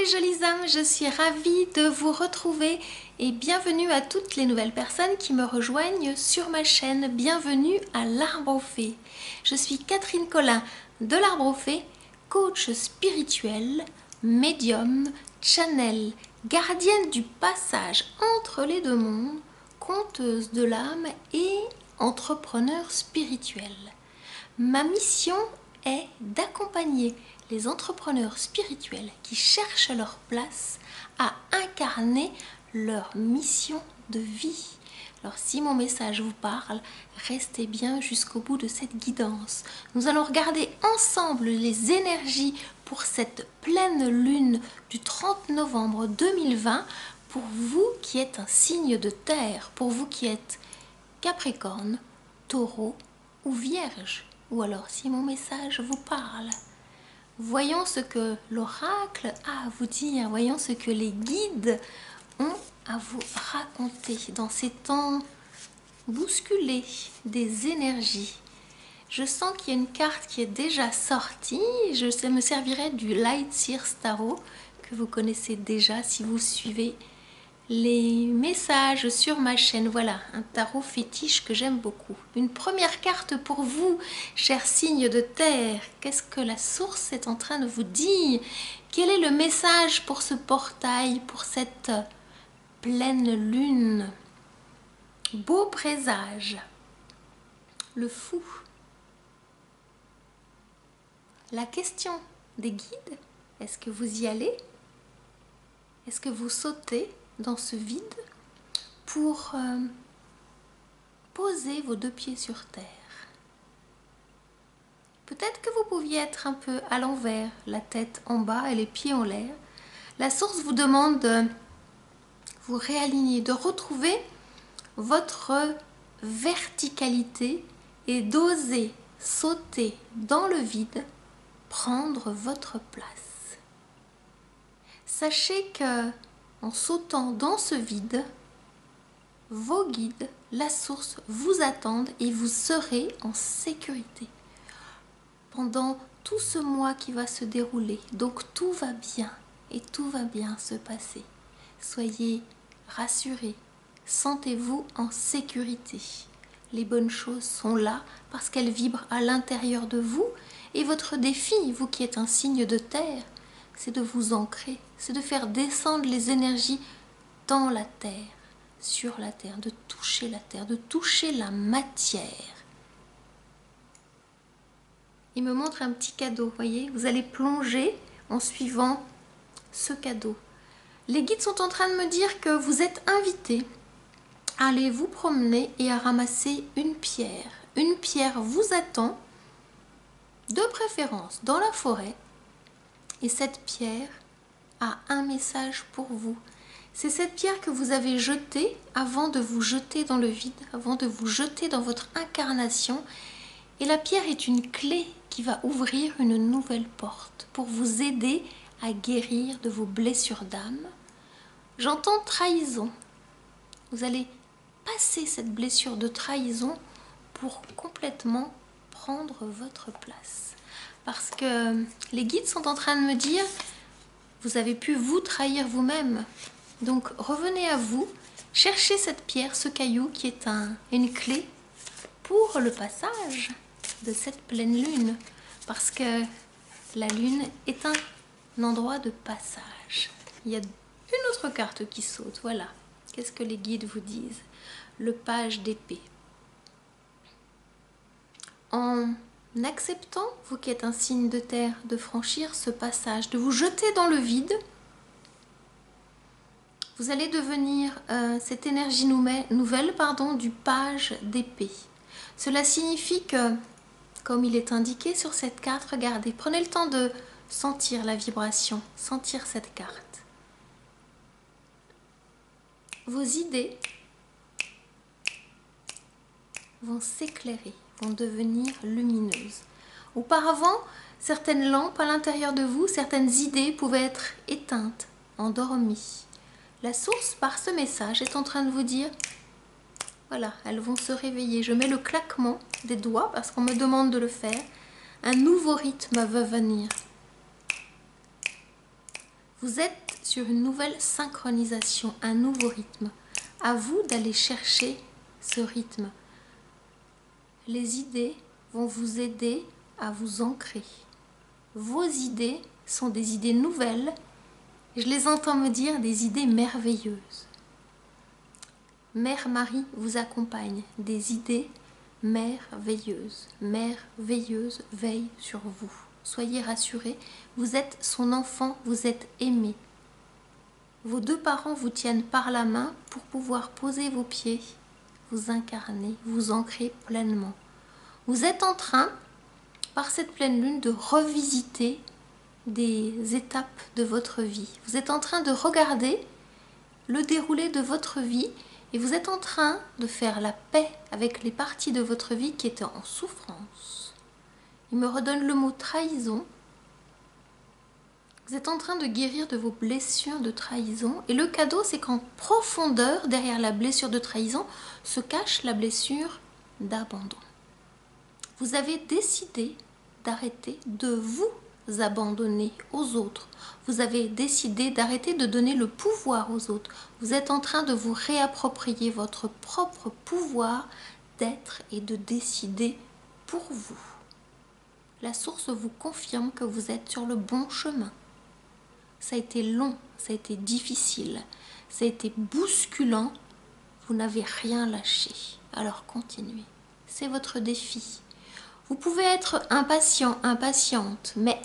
les jolies âmes, je suis ravie de vous retrouver et bienvenue à toutes les nouvelles personnes qui me rejoignent sur ma chaîne. Bienvenue à l'Arbre aux Fées. Je suis Catherine Collin de l'Arbre aux Fées, coach spirituel, médium, channel, gardienne du passage entre les deux mondes, conteuse de l'âme et entrepreneur spirituel. Ma mission est d'accompagner les entrepreneurs spirituels qui cherchent leur place à incarner leur mission de vie. Alors si mon message vous parle, restez bien jusqu'au bout de cette guidance. Nous allons regarder ensemble les énergies pour cette pleine lune du 30 novembre 2020 pour vous qui êtes un signe de terre, pour vous qui êtes Capricorne, Taureau ou Vierge, ou alors si mon message vous parle. Voyons ce que l'oracle a à vous dire, voyons ce que les guides ont à vous raconter dans ces temps bousculés des énergies. Je sens qu'il y a une carte qui est déjà sortie, je me servirai du Light Seers Tarot que vous connaissez déjà si vous suivez les messages sur ma chaîne. Voilà, un tarot fétiche que j'aime beaucoup. Une première carte pour vous, chers signes de terre. Qu'est-ce que la source est en train de vous dire? Quel est le message pour ce portail, pour cette pleine lune? Beau présage. Le fou. La question des guides, est-ce que vous y allez? Est-ce que vous sautez dans ce vide pour poser vos deux pieds sur terre? Peut-être que vous pouviez être un peu à l'envers, la tête en bas et les pieds en l'air. La source vous demande de vous réaligner, de retrouver votre verticalité et d'oser sauter dans le vide, prendre votre place. Sachez que en sautant dans ce vide, vos guides, la source, vous attendent et vous serez en sécurité pendant tout ce mois qui va se dérouler. Donc tout va bien et tout va bien se passer. Soyez rassurés, sentez-vous en sécurité. Les bonnes choses sont là parce qu'elles vibrent à l'intérieur de vous et votre défi, vous qui êtes un signe de terre, c'est de vous ancrer, c'est de faire descendre les énergies dans la terre, sur la terre, de toucher la terre, de toucher la matière. Il me montre un petit cadeau, voyez, vous allez plonger en suivant ce cadeau. Les guides sont en train de me dire que vous êtes invités à aller vous promener et à ramasser une pierre. Une pierre vous attend, de préférence dans la forêt. Et cette pierre a un message pour vous. C'est cette pierre que vous avez jetée avant de vous jeter dans le vide, avant de vous jeter dans votre incarnation. Et la pierre est une clé qui va ouvrir une nouvelle porte pour vous aider à guérir de vos blessures d'âme. J'entends trahison. Vous allez passer cette blessure de trahison pour complètement prendre votre place. Parce que les guides sont en train de me dire, vous avez pu vous trahir vous-même. Donc revenez à vous, cherchez cette pierre, ce caillou qui est une clé pour le passage de cette pleine lune. Parce que la lune est un endroit de passage. Il y a une autre carte qui saute, voilà. Qu'est-ce que les guides vous disent? Le page d'épée. En acceptant, vous qui êtes un signe de terre, de franchir ce passage, de vous jeter dans le vide, vous allez devenir cette énergie nouvelle du page d'épée. Cela signifie que, comme il est indiqué sur cette carte, regardez, prenez le temps de sentir la vibration, sentir cette carte. Vos idées vont s'éclairer, vont devenir lumineuses. Auparavant, certaines lampes à l'intérieur de vous, certaines idées pouvaient être éteintes, endormies. La source, par ce message, est en train de vous dire, voilà, elles vont se réveiller. Je mets le claquement des doigts parce qu'on me demande de le faire. Un nouveau rythme va venir. Vous êtes sur une nouvelle synchronisation, un nouveau rythme. À vous d'aller chercher ce rythme. Les idées vont vous aider à vous ancrer. Vos idées sont des idées nouvelles. Je les entends me dire des idées merveilleuses. Mère Marie vous accompagne. Des idées merveilleuses. Merveilleuses veille sur vous. Soyez rassurés, vous êtes son enfant, vous êtes aimé. Vos deux parents vous tiennent par la main pour pouvoir poser vos pieds, vous incarner, vous ancrer pleinement. Vous êtes en train, par cette pleine lune, de revisiter des étapes de votre vie. Vous êtes en train de regarder le déroulé de votre vie et vous êtes en train de faire la paix avec les parties de votre vie qui étaient en souffrance. Il me redonne le mot trahison. Vous êtes en train de guérir de vos blessures de trahison. Et le cadeau, c'est qu'en profondeur, derrière la blessure de trahison, se cache la blessure d'abandon. Vous avez décidé d'arrêter de vous abandonner aux autres. Vous avez décidé d'arrêter de donner le pouvoir aux autres. Vous êtes en train de vous réapproprier votre propre pouvoir d'être et de décider pour vous. La source vous confirme que vous êtes sur le bon chemin. Ça a été long, ça a été difficile, ça a été bousculant. Vous n'avez rien lâché. Alors continuez. C'est votre défi. Vous pouvez être impatient, impatiente, mais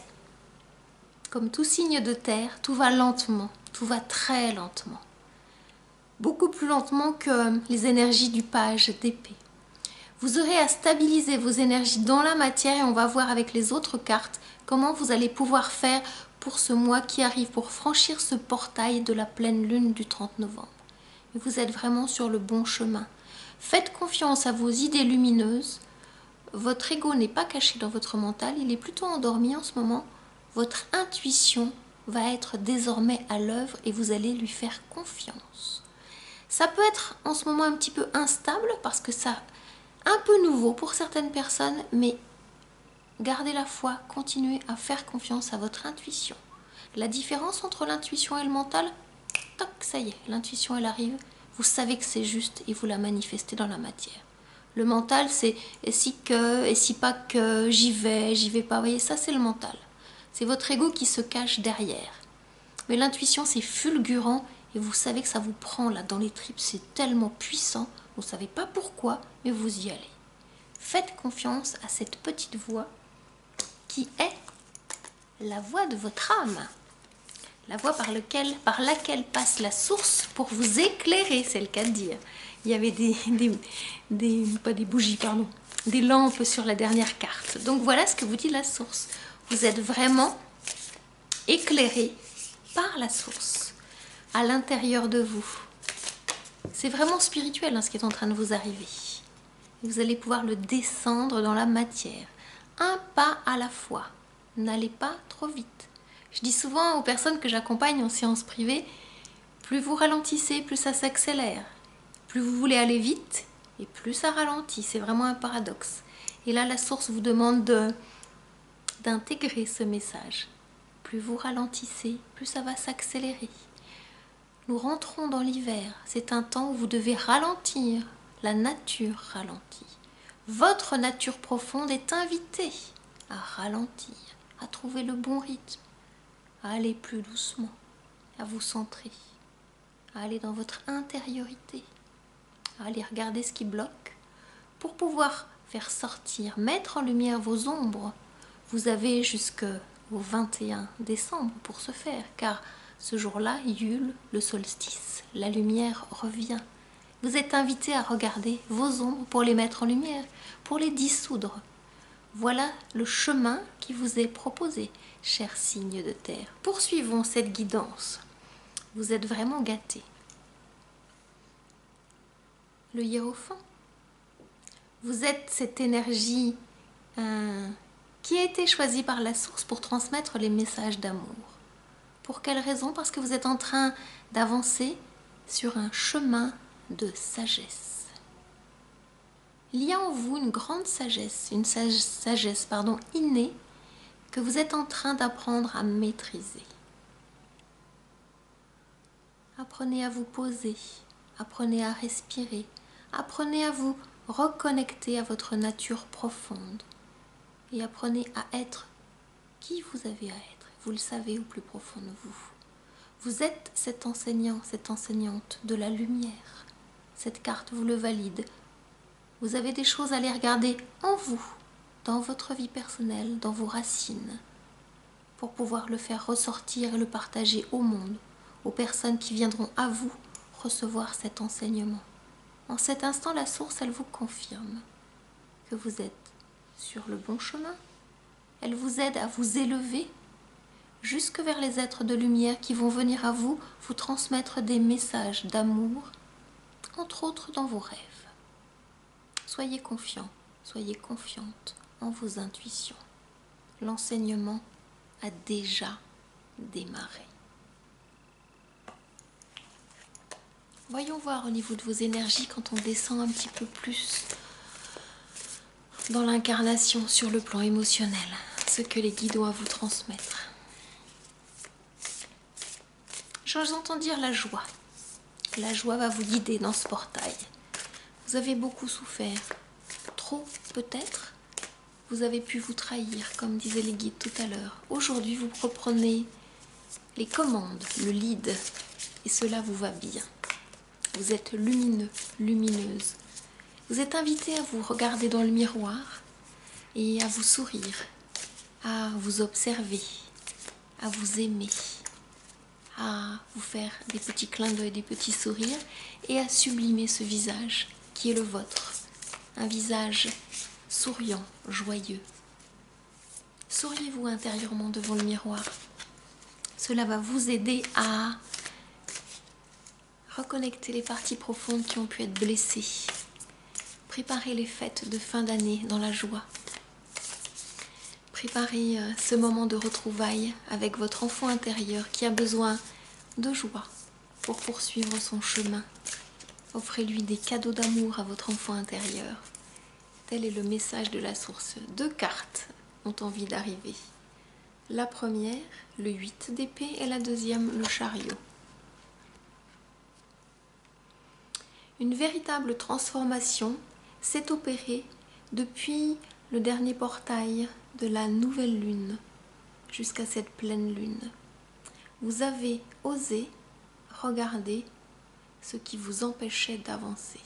comme tout signe de terre, tout va lentement, tout va très lentement. Beaucoup plus lentement que les énergies du page d'épée. Vous aurez à stabiliser vos énergies dans la matière et on va voir avec les autres cartes comment vous allez pouvoir faire pour ce mois qui arrive, pour franchir ce portail de la pleine lune du 30 novembre. Et vous êtes vraiment sur le bon chemin. Faites confiance à vos idées lumineuses. Votre ego n'est pas caché dans votre mental, il est plutôt endormi en ce moment. Votre intuition va être désormais à l'œuvre et vous allez lui faire confiance. Ça peut être en ce moment un petit peu instable parce que ça un peu nouveau pour certaines personnes, mais gardez la foi, continuez à faire confiance à votre intuition. La différence entre l'intuition et le mental, toc, ça y est, l'intuition elle arrive, vous savez que c'est juste et vous la manifestez dans la matière. Le mental c'est et si que, et si pas que, j'y vais pas, vous voyez, ça c'est le mental. C'est votre ego qui se cache derrière. Mais l'intuition c'est fulgurant et vous savez que ça vous prend là dans les tripes, c'est tellement puissant. Vous ne savez pas pourquoi, mais vous y allez. Faites confiance à cette petite voix qui est la voix de votre âme. La voix par laquelle passe la source pour vous éclairer, c'est le cas de dire. Il y avait pas des bougies, pardon, des lampes sur la dernière carte. Donc voilà ce que vous dit la source. Vous êtes vraiment éclairé par la source, à l'intérieur de vous. C'est vraiment spirituel ce qui est en train de vous arriver. Vous allez pouvoir le descendre dans la matière. Un pas à la fois. N'allez pas trop vite. Je dis souvent aux personnes que j'accompagne en séance privée, plus vous ralentissez, plus ça s'accélère. Plus vous voulez aller vite, et plus ça ralentit. C'est vraiment un paradoxe. Et là, la source vous demande d'intégrer ce message. Plus vous ralentissez, plus ça va s'accélérer. Nous rentrons dans l'hiver. C'est un temps où vous devez ralentir. La nature ralentit. Votre nature profonde est invitée à ralentir, à trouver le bon rythme, à aller plus doucement, à vous centrer, à aller dans votre intériorité, à aller regarder ce qui bloque pour pouvoir faire sortir, mettre en lumière vos ombres. Vous avez jusqu'au 21 décembre pour ce faire, car ce jour-là, Yule, le solstice, la lumière revient. Vous êtes invité à regarder vos ombres pour les mettre en lumière, pour les dissoudre. Voilà le chemin qui vous est proposé, chers signes de terre. Poursuivons cette guidance. Vous êtes vraiment gâtés. Le hiérophant. Vous êtes cette énergie qui a été choisie par la source pour transmettre les messages d'amour. Pour quelle raison? Parce que vous êtes en train d'avancer sur un chemin de sagesse. Il y a en vous une grande sagesse, innée, que vous êtes en train d'apprendre à maîtriser. Apprenez à vous poser, apprenez à respirer, apprenez à vous reconnecter à votre nature profonde et apprenez à être qui vous avez à être. Vous le savez au plus profond de vous. Vous êtes cet enseignant, cette enseignante de la lumière. Cette carte vous le valide. Vous avez des choses à les regarder en vous, dans votre vie personnelle, dans vos racines, pour pouvoir le faire ressortir et le partager au monde, aux personnes qui viendront à vous recevoir cet enseignement. En cet instant, la source, elle vous confirme que vous êtes sur le bon chemin. Elle vous aide à vous élever jusque vers les êtres de lumière qui vont venir à vous, vous transmettre des messages d'amour, entre autres dans vos rêves. Soyez confiants, soyez confiantes en vos intuitions. L'enseignement a déjà démarré. Voyons voir au niveau de vos énergies quand on descend un petit peu plus dans l'incarnation sur le plan émotionnel, ce que les guides ont à vous transmettre. J'entends dire la joie. La joie va vous guider dans ce portail. Vous avez beaucoup souffert. Trop peut-être. Vous avez pu vous trahir, comme disaient les guides tout à l'heure. Aujourd'hui, vous reprenez les commandes, le lead, et cela vous va bien. Vous êtes lumineux, lumineuse. Vous êtes invité à vous regarder dans le miroir et à vous sourire, à vous observer, à vous aimer, à vous faire des petits clins d'œil, des petits sourires et à sublimer ce visage qui est le vôtre. Un visage souriant, joyeux. Souriez-vous intérieurement devant le miroir. Cela va vous aider à reconnecter les parties profondes qui ont pu être blessées. Préparez les fêtes de fin d'année dans la joie. Préparez ce moment de retrouvailles avec votre enfant intérieur qui a besoin de joie pour poursuivre son chemin. Offrez-lui des cadeaux d'amour à votre enfant intérieur. Tel est le message de la source. 2 cartes ont envie d'arriver. La première, le 8 d'épée, et la deuxième, le chariot. Une véritable transformation s'est opérée depuis le dernier portail de la nouvelle lune jusqu'à cette pleine lune. Vous avez osé regarder ce qui vous empêchait d'avancer.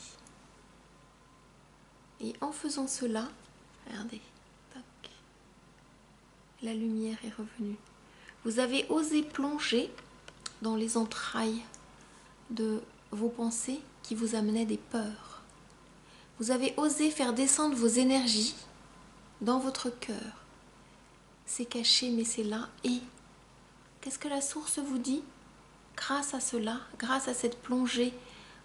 Et en faisant cela, regardez, tac, la lumière est revenue. Vous avez osé plonger dans les entrailles de vos pensées qui vous amenaient des peurs. Vous avez osé faire descendre vos énergies dans votre cœur. C'est caché, mais c'est là. Et qu'est-ce que la source vous dit? Grâce à cela, grâce à cette plongée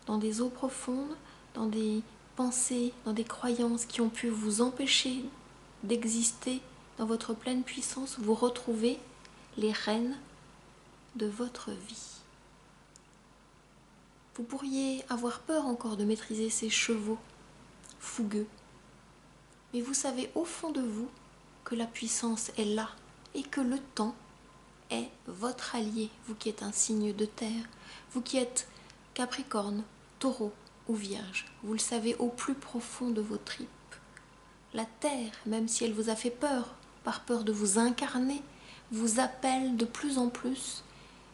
dans des eaux profondes, dans des pensées, dans des croyances qui ont pu vous empêcher d'exister dans votre pleine puissance, vous retrouvez les rênes de votre vie. Vous pourriez avoir peur encore de maîtriser ces chevaux fougueux. Mais vous savez au fond de vous que la puissance est là et que le temps est votre allié, vous qui êtes un signe de terre, vous qui êtes Capricorne, Taureau ou Vierge. Vous le savez au plus profond de vos tripes. La terre, même si elle vous a fait peur, par peur de vous incarner, vous appelle de plus en plus.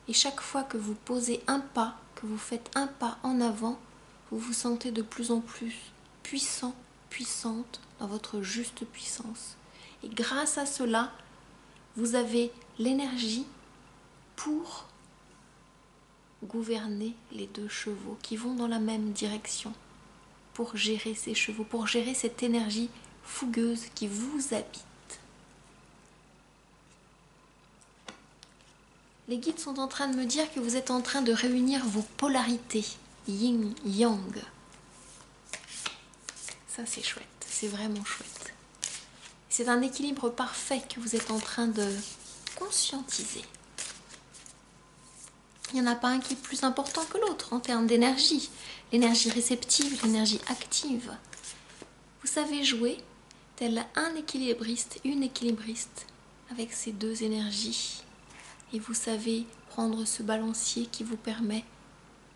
Et chaque fois que vous posez un pas, que vous faites un pas en avant, vous vous sentez de plus en plus puissant, puissante dans votre juste puissance. Et grâce à cela, vous avez l'énergie pour gouverner les 2 chevaux qui vont dans la même direction, pour gérer ces chevaux, pour gérer cette énergie fougueuse qui vous habite. Les guides sont en train de me dire que vous êtes en train de réunir vos polarités, yin, yang. Ça c'est chouette, c'est vraiment chouette. C'est un équilibre parfait que vous êtes en train de conscientiser. Il n'y en a pas un qui est plus important que l'autre en termes d'énergie. L'énergie réceptive, l'énergie active. Vous savez jouer tel un équilibriste, une équilibriste avec ces 2 énergies. Et vous savez prendre ce balancier qui vous permet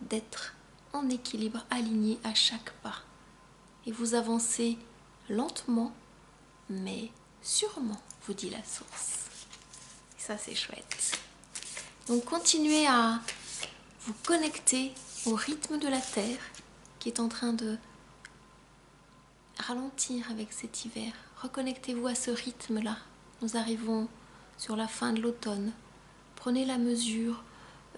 d'être en équilibre, aligné à chaque pas. Et vous avancez lentement, mais sûrement, vous dit la source. Et ça, c'est chouette. Donc, continuez à vous connecter au rythme de la Terre qui est en train de ralentir avec cet hiver. Reconnectez-vous à ce rythme-là. Nous arrivons sur la fin de l'automne. Prenez la mesure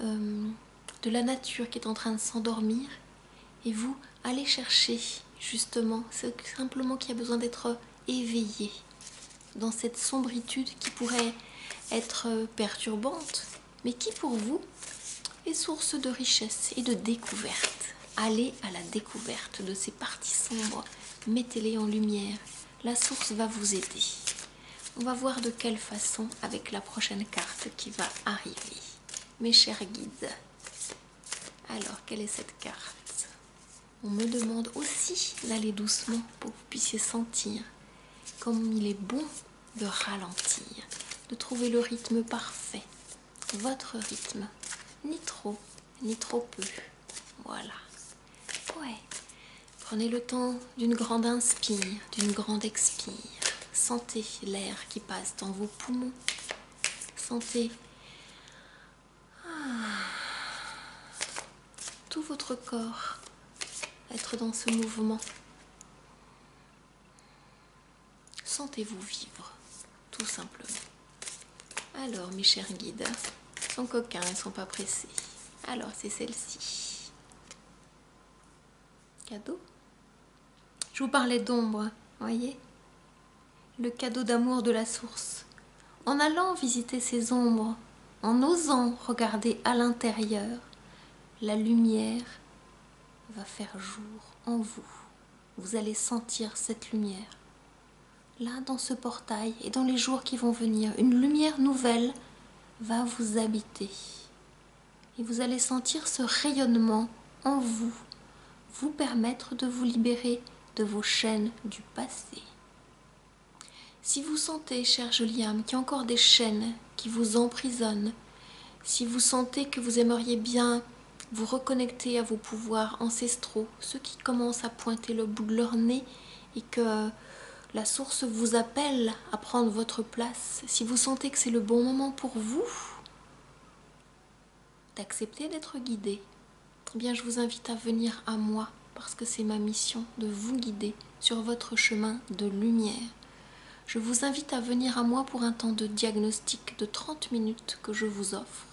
de la nature qui est en train de s'endormir et vous allez chercher justement, c'est simplement qu'il y a besoin d'être éveillé dans cette sombritude qui pourrait être perturbante, mais qui pour vous est source de richesse et de découverte. Allez à la découverte de ces parties sombres, mettez-les en lumière, la source va vous aider. On va voir de quelle façon avec la prochaine carte qui va arriver. Mes chers guides, alors quelle est cette carte? On me demande aussi d'aller doucement pour que vous puissiez sentir comme il est bon de ralentir, de trouver le rythme parfait, votre rythme, ni trop peu. Voilà. Ouais. Prenez le temps d'une grande inspire, d'une grande expire. Sentez l'air qui passe dans vos poumons. Sentez tout votre corps être dans ce mouvement. Sentez-vous vivre, tout simplement. Alors, mes chers guides, ils sont coquins, ils ne sont pas pressés. Alors, c'est celle-ci. Cadeau. Je vous parlais d'ombre, voyez? Le cadeau d'amour de la source. En allant visiter ces ombres, en osant regarder à l'intérieur, la lumière va faire jour en vous. Vous allez sentir cette lumière. Là, dans ce portail et dans les jours qui vont venir, une lumière nouvelle va vous habiter. Et vous allez sentir ce rayonnement en vous, vous permettre de vous libérer de vos chaînes du passé. Si vous sentez, chère jolie âme, qu'il y a encore des chaînes qui vous emprisonnent, si vous sentez que vous aimeriez bien vous reconnecter à vos pouvoirs ancestraux, ceux qui commencent à pointer le bout de leur nez et que la source vous appelle à prendre votre place, si vous sentez que c'est le bon moment pour vous d'accepter d'être guidé, eh bien je vous invite à venir à moi parce que c'est ma mission de vous guider sur votre chemin de lumière. Je vous invite à venir à moi pour un temps de diagnostic de 30 minutes que je vous offre.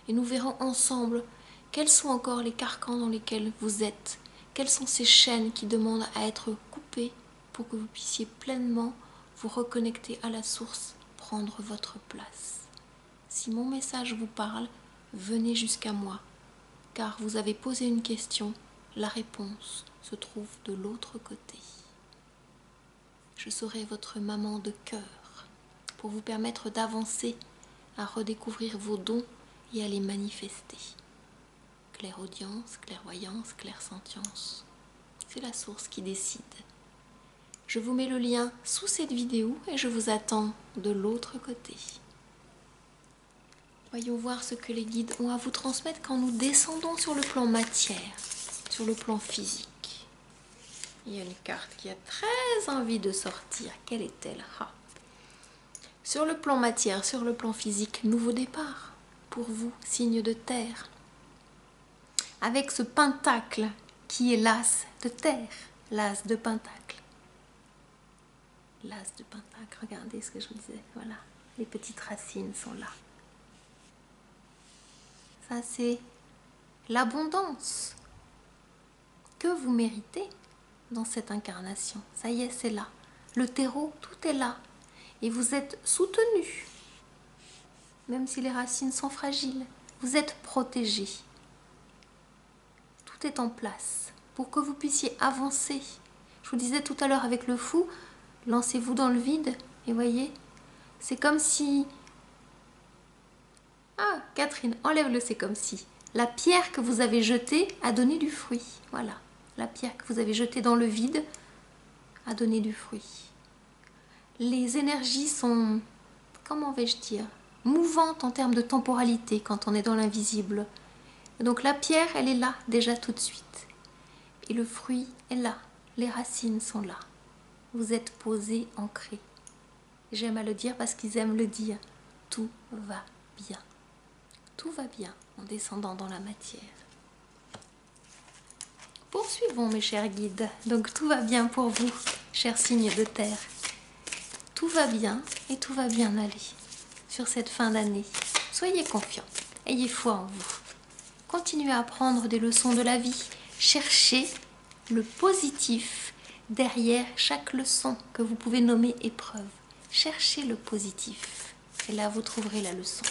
Et nous verrons ensemble quels sont encore les carcans dans lesquels vous êtes, quelles sont ces chaînes qui demandent à être coupées pour que vous puissiez pleinement vous reconnecter à la source, prendre votre place. Si mon message vous parle, venez jusqu'à moi, car vous avez posé une question, la réponse se trouve de l'autre côté. Je serai votre maman de cœur pour vous permettre d'avancer, à redécouvrir vos dons et à les manifester. Clairaudience, clairvoyance, clairsentience, c'est la source qui décide. Je vous mets le lien sous cette vidéo et je vous attends de l'autre côté. Voyons voir ce que les guides ont à vous transmettre quand nous descendons sur le plan matière, sur le plan physique. Il y a une carte qui a très envie de sortir. Quelle est-elle? Sur le plan matière, sur le plan physique, nouveau départ pour vous, signe de terre. Avec ce pentacle qui est l'as de terre, l'as de pentacle. L'as de pentacle, regardez ce que je vous disais, voilà, les petites racines sont là. Ça c'est l'abondance que vous méritez dans cette incarnation. Ça y est, c'est là. Le terreau, tout est là. Et vous êtes soutenu. Même si les racines sont fragiles, vous êtes protégé. Tout est en place pour que vous puissiez avancer. Je vous disais tout à l'heure avec le fou, lancez-vous dans le vide et voyez, c'est comme si... Ah, Catherine, enlève-le, c'est comme si. La pierre que vous avez jetée a donné du fruit. Voilà, la pierre que vous avez jetée dans le vide a donné du fruit. Les énergies sont, comment vais-je dire, mouvantes en termes de temporalité quand on est dans l'invisible. Donc la pierre, elle est là déjà tout de suite. Et le fruit est là, les racines sont là. Vous êtes posé, ancré. J'aime à le dire parce qu'ils aiment le dire. Tout va bien. Tout va bien en descendant dans la matière. Poursuivons mes chers guides. Donc tout va bien pour vous, chers signes de terre. Tout va bien et tout va bien aller sur cette fin d'année. Soyez confiants, ayez foi en vous. Continuez à apprendre des leçons de la vie. Cherchez le positif derrière chaque leçon que vous pouvez nommer épreuve. Cherchez le positif. Et là, vous trouverez la leçon.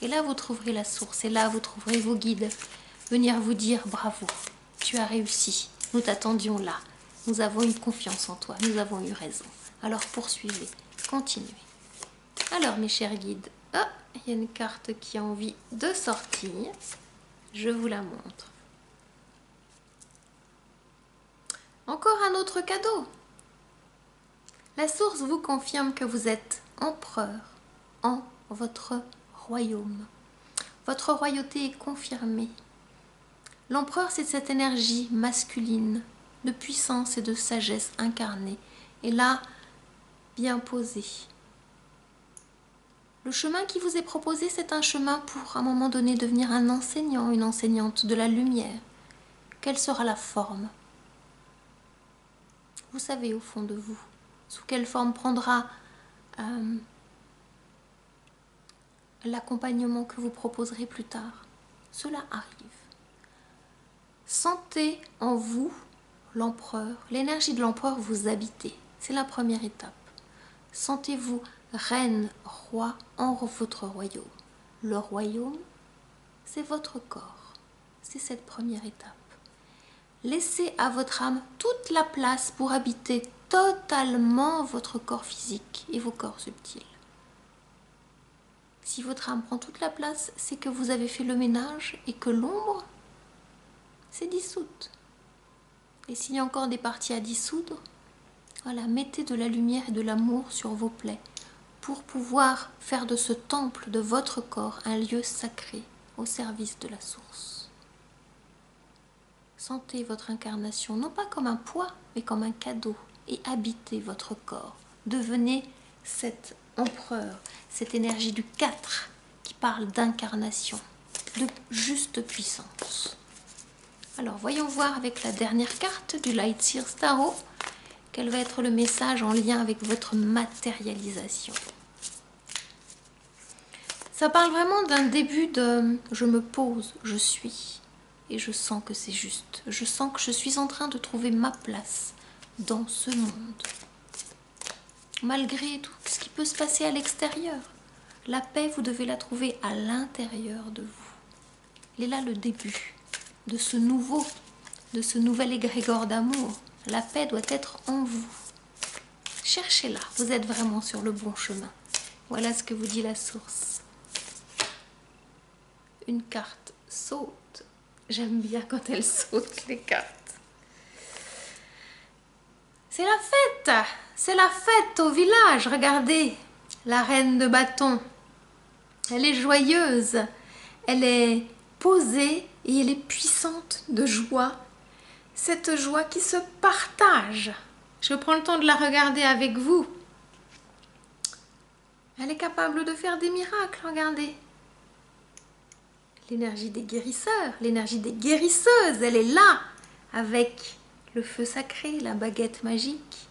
Et là, vous trouverez la source. Et là, vous trouverez vos guides. Venir vous dire bravo, tu as réussi. Nous t'attendions là. Nous avons eu confiance en toi. Nous avons eu raison. Alors poursuivez, continuez. Alors mes chers guides, ah, il y a une carte qui a envie de sortir. Je vous la montre. Encore un autre cadeau. La source vous confirme que vous êtes empereur en votre royaume. Votre royauté est confirmée. L'empereur, c'est cette énergie masculine, de puissance et de sagesse incarnée. Et là, bien posée. Le chemin qui vous est proposé, c'est un chemin pour, à un moment donné, devenir un enseignant, une enseignante de la lumière. Quelle sera la forme? Vous savez au fond de vous, sous quelle forme prendra l'accompagnement que vous proposerez plus tard. Cela arrive. Sentez en vous l'empereur, l'énergie de l'empereur vous habiter. C'est la première étape. Sentez-vous reine, roi en votre royaume. Le royaume, c'est votre corps. C'est cette première étape. Laissez à votre âme toute la place pour habiter totalement votre corps physique et vos corps subtils. Si votre âme prend toute la place, c'est que vous avez fait le ménage et que l'ombre s'est dissoute. Et s'il y a encore des parties à dissoudre, voilà, mettez de la lumière et de l'amour sur vos plaies pour pouvoir faire de ce temple de votre corps un lieu sacré au service de la source. Sentez votre incarnation non pas comme un poids, mais comme un cadeau et habitez votre corps. Devenez cet empereur, cette énergie du 4 qui parle d'incarnation, de juste puissance. Alors voyons voir avec la dernière carte du Light Seers Tarot quel va être le message en lien avec votre matérialisation. Ça parle vraiment d'un début de je me pose, je suis et je sens que c'est juste. Je sens que je suis en train de trouver ma place dans ce monde. Malgré tout ce qui peut se passer à l'extérieur, la paix, vous devez la trouver à l'intérieur de vous. Il est là le début de ce nouvel égrégore d'amour. La paix doit être en vous. Cherchez-la, vous êtes vraiment sur le bon chemin. Voilà ce que vous dit la source. Une carte saute. J'aime bien quand elle saute, les cartes. C'est la fête! C'est la fête au village, regardez! La reine de bâton. Elle est joyeuse, elle est posée et elle est puissante de joie. Cette joie qui se partage. Je prends le temps de la regarder avec vous. Elle est capable de faire des miracles, regardez. L'énergie des guérisseurs, l'énergie des guérisseuses, elle est là, avec le feu sacré, la baguette magique.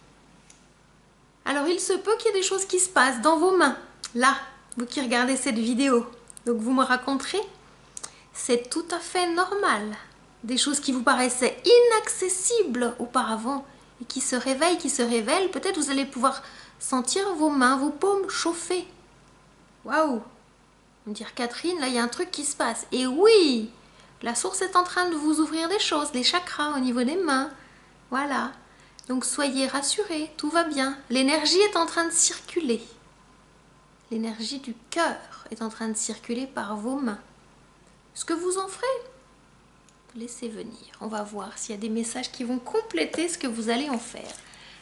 Alors il se peut qu'il y ait des choses qui se passent dans vos mains, là, vous qui regardez cette vidéo. Donc vous me raconterez, c'est tout à fait normal. Des choses qui vous paraissaient inaccessibles auparavant et qui se révèlent, peut-être vous allez pouvoir sentir vos mains, vos paumes chauffer. Waouh! Me dire Catherine, là il y a un truc qui se passe. Et oui, la source est en train de vous ouvrir des choses, des chakras au niveau des mains. Voilà. Donc soyez rassurés, tout va bien. L'énergie est en train de circuler. L'énergie du cœur est en train de circuler par vos mains. Ce que vous en ferez, laissez venir. On va voir s'il y a des messages qui vont compléter ce que vous allez en faire.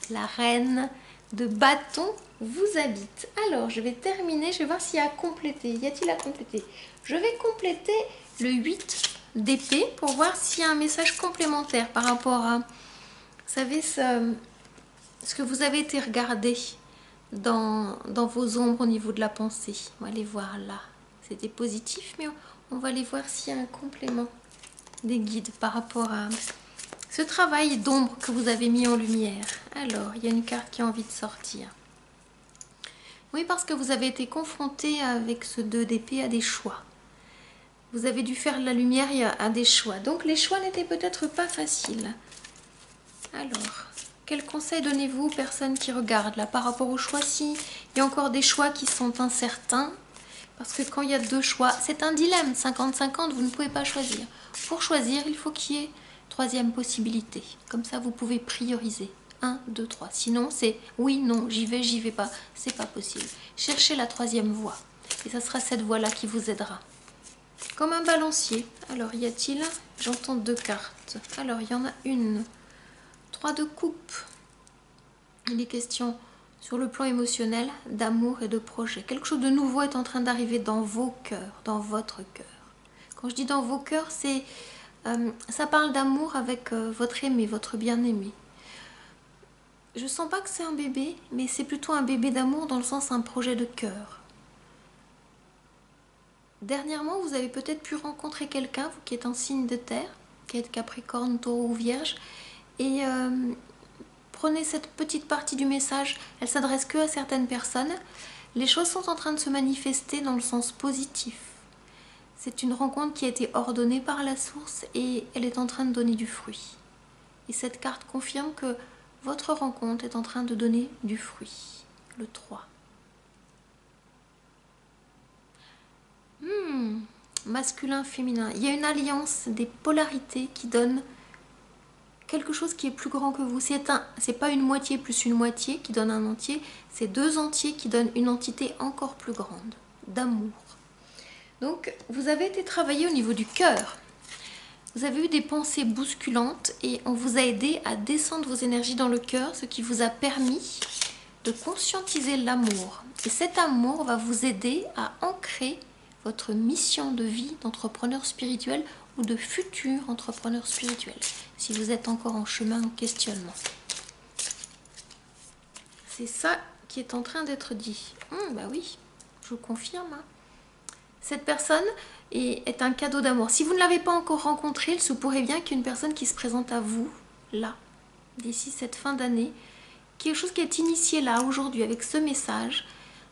La reine de bâton vous habite. Alors, je vais terminer. Je vais voir s'il y a à compléter. Y a-t-il à compléter? Je vais compléter le 8 d'épée pour voir s'il y a un message complémentaire par rapport à, vous savez, ce que vous avez été regardé dans vos ombres au niveau de la pensée. On va aller voir là. C'était positif, mais on va aller voir s'il y a un complément des guides par rapport à ce travail d'ombre que vous avez mis en lumière. Alors, il y a une carte qui a envie de sortir. Oui, parce que vous avez été confronté avec ce 2 d'épée à des choix. Vous avez dû faire la lumière à des choix. Donc, les choix n'étaient peut-être pas faciles. Alors, quel conseil donnez-vous aux personnes qui regardent là par rapport aux choix? Si il y a encore des choix qui sont incertains, parce que quand il y a 2 choix, c'est un dilemme, 50-50, vous ne pouvez pas choisir. Pour choisir, il faut qu'il y ait 3e possibilité. Comme ça, vous pouvez prioriser. 1, 2, 3. Sinon, c'est oui, non, j'y vais pas. C'est pas possible. Cherchez la 3e voie. Et ça sera cette voie-là qui vous aidera. Comme un balancier. Alors, y a-t-il? J'entends 2 cartes. Alors, il y en a une. 3 de coupe. Il est question sur le plan émotionnel, d'amour et de projet. Quelque chose de nouveau est en train d'arriver dans vos cœurs, dans votre cœur. Quand je dis dans vos cœurs, ça parle d'amour avec votre aimé, votre bien-aimé. Je sens pas que c'est un bébé, mais c'est plutôt un bébé d'amour dans le sens un projet de cœur. Dernièrement, vous avez peut-être pu rencontrer quelqu'un, vous qui êtes en signe de terre, qui êtes Capricorne, Taureau ou Vierge, et prenez cette petite partie du message, elle s'adresse que à certaines personnes. Les choses sont en train de se manifester dans le sens positif. C'est une rencontre qui a été ordonnée par la source et elle est en train de donner du fruit. Et cette carte confirme que votre rencontre est en train de donner du fruit. Le 3. Masculin, féminin. Il y a une alliance des polarités qui donne quelque chose qui est plus grand que vous. C'est pas une moitié plus une moitié qui donne un entier, c'est 2 entiers qui donnent une entité encore plus grande, d'amour. Donc, vous avez été travaillé au niveau du cœur. Vous avez eu des pensées bousculantes et on vous a aidé à descendre vos énergies dans le cœur, ce qui vous a permis de conscientiser l'amour. Et cet amour va vous aider à ancrer votre mission de vie d'entrepreneur spirituel ou de futur entrepreneur spirituel, si vous êtes encore en chemin en questionnement. C'est ça qui est en train d'être dit. Bah oui, je vous confirme. Cette personne est un cadeau d'amour. Si vous ne l'avez pas encore rencontré, il se pourrait bien qu'il y ait une personne qui se présente à vous, là, d'ici cette fin d'année. Quelque chose qui est initié là, aujourd'hui, avec ce message.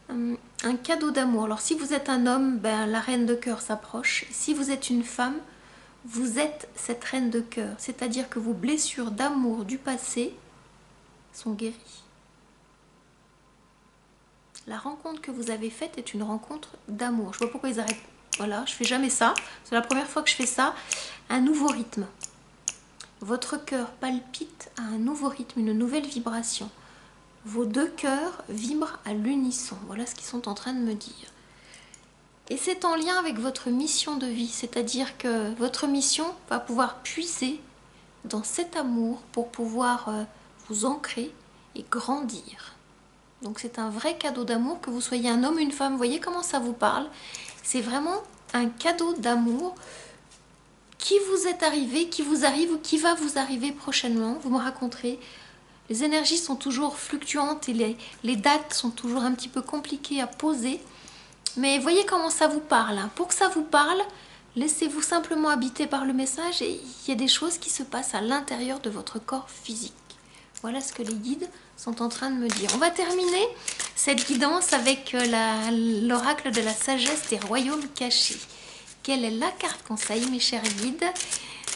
Un cadeau d'amour. Alors si vous êtes un homme, la reine de cœur s'approche. Si vous êtes une femme, vous êtes cette reine de cœur. C'est-à-dire que vos blessures d'amour du passé sont guéries. La rencontre que vous avez faite est une rencontre d'amour. Je ne sais pas pourquoi ils arrêtent. Voilà, je fais jamais ça. C'est la première fois que je fais ça. Un nouveau rythme. Votre cœur palpite à un nouveau rythme, une nouvelle vibration. Vos 2 cœurs vibrent à l'unisson. Voilà ce qu'ils sont en train de me dire. Et c'est en lien avec votre mission de vie. C'est-à-dire que votre mission va pouvoir puiser dans cet amour pour pouvoir vous ancrer et grandir. Donc c'est un vrai cadeau d'amour, que vous soyez un homme ou une femme. Vous voyez comment ça vous parle? C'est vraiment un cadeau d'amour qui vous est arrivé, qui vous arrive ou qui va vous arriver prochainement. Vous me raconterez. Les énergies sont toujours fluctuantes et les dates sont toujours un petit peu compliquées à poser. Mais voyez comment ça vous parle. Pour que ça vous parle, laissez-vous simplement habiter par le message et il y a des choses qui se passent à l'intérieur de votre corps physique. Voilà ce que les guides sont en train de me dire. On va terminer cette guidance avec l'oracle de la sagesse des royaumes cachés. Quelle est la carte conseil, mes chers guides,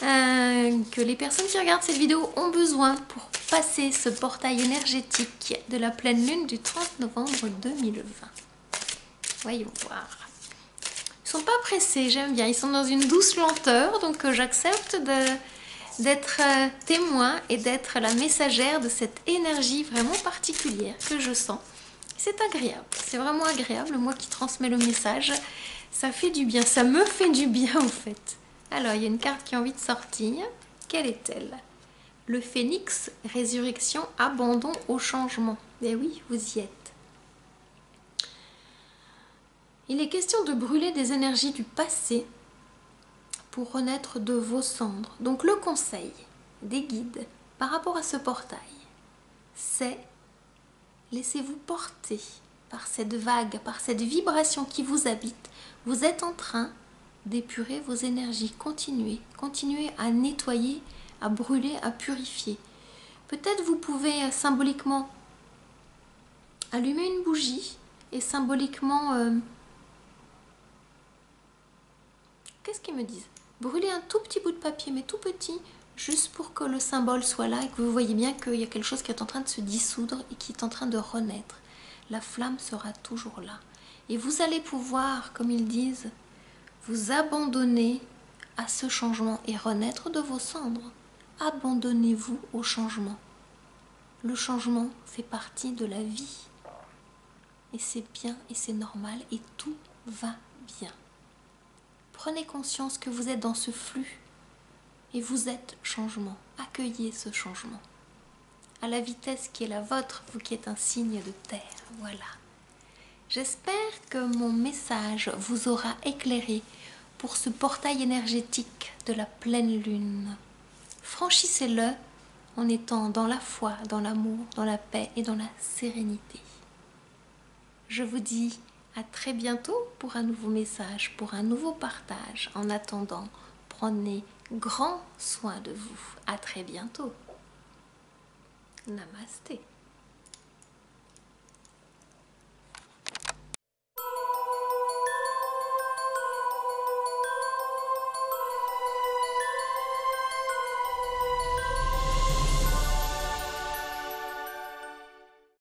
que les personnes qui regardent cette vidéo ont besoin pour passer ce portail énergétique de la pleine lune du 30 novembre 2020. Voyons voir. Ils ne sont pas pressés, j'aime bien. Ils sont dans une douce lenteur, donc j'accepte d'être témoin et d'être la messagère de cette énergie vraiment particulière que je sens. C'est agréable, c'est vraiment agréable. Moi qui transmets le message, ça fait du bien, ça me fait du bien en fait. Alors, il y a une carte qui a envie de sortir. Quelle est-elle? Le phénix, résurrection, abandon au changement. Eh oui, vous y êtes. Il est question de brûler des énergies du passé pour renaître de vos cendres. Donc le conseil des guides par rapport à ce portail, c'est laissez-vous porter par cette vague, par cette vibration qui vous habite. Vous êtes en train d'épurer vos énergies. Continuez à nettoyer, à brûler, à purifier. Peut-être vous pouvez symboliquement allumer une bougie et symboliquement... qu'est-ce qu'ils me disent? Brûler un tout petit bout de papier, mais tout petit, juste pour que le symbole soit là et que vous voyez bien qu'il y a quelque chose qui est en train de se dissoudre et qui est en train de renaître. La flamme sera toujours là. Et vous allez pouvoir, comme ils disent, vous abandonner à ce changement et renaître de vos cendres. Abandonnez-vous au changement. Le changement fait partie de la vie. Et c'est bien et c'est normal et tout va bien. Prenez conscience que vous êtes dans ce flux et vous êtes changement. Accueillez ce changement à la vitesse qui est la vôtre, vous qui êtes un signe de terre. Voilà. J'espère que mon message vous aura éclairé pour ce portail énergétique de la pleine lune. Franchissez-le en étant dans la foi, dans l'amour, dans la paix et dans la sérénité. Je vous dis à très bientôt pour un nouveau message, pour un nouveau partage. En attendant, prenez grand soin de vous. À très bientôt. Namasté.